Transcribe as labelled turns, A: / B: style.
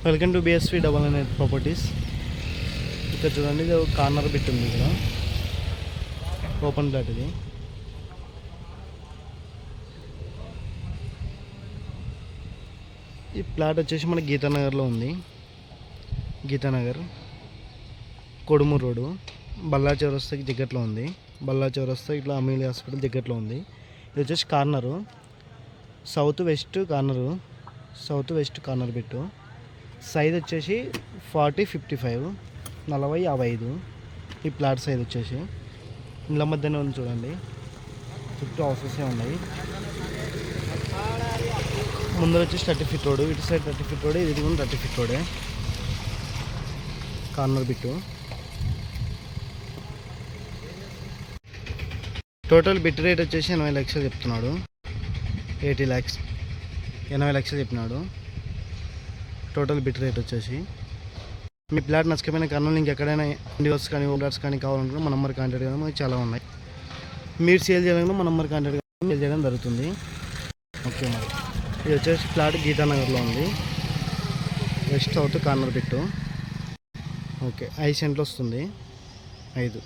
A: Welcome to BSV double nine properties. ఇక్కడ చూడండి, ఇది కార్నర్ బిట్ ఉంది. ఇక్కడ ఓపెన్ ప్లాట్ ఇది. ఈ ప్లాట్ వచ్చేసి మన గీతానగర్లో ఉంది. గీతానగర్ కొడుమూరు రోడ్డు బల్లా చౌరస్తాకి దగ్గరలో ఉంది. బల్లా చౌరస్తా ఇట్లా అమీలి హాస్పిటల్ దగ్గరలో ఉంది. ఇది వచ్చేసి corner, south west corner bit. Size వచ్చేసి 40-55 40-55. ఈ ప్లాట్ సైజ్ వచ్చేసి ఇళ్ళ మధ్యనే ఉంది. చూడండి, చుట్టూ హౌసెసే ఉన్నాయి. ముందర వచ్చేసి 30 ఫీట్ రోడ్, ఇటు సైడ్ 30 ఫీట్ రోడ్, ఇది కూడా 30 ఫీట్ రోడే. Corner bit. Total bit rate వచ్చేసి 80 లక్షలు చెప్తున్నాడు. 80 lakhs 80 లక్షలు చెప్పినాడు టోటల్ బిట్ రేట్ వచ్చేసి. మీ ప్లాట్ నచ్చకపోయినా కర్నూలు ఇంకెక్కడైనా ఇండియోస్ కానీ ఓబ్లాట్స్ కానీ కావాలనుకుంటే మన నెంబర్ కాంటాక్ట్ చేయడం మనకి చాలా ఉన్నాయి. మీరు సేల్ చేయాలన్నా మన నెంబర్ కాంటాక్ట్ సేల్ చేయడం జరుగుతుంది. ఓకే, మరి ఇది వచ్చేసి ప్లాట్ గీతానగర్లో ఉంది. West south corner bit. Okay, 5 సెంట్లు వస్తుంది. 5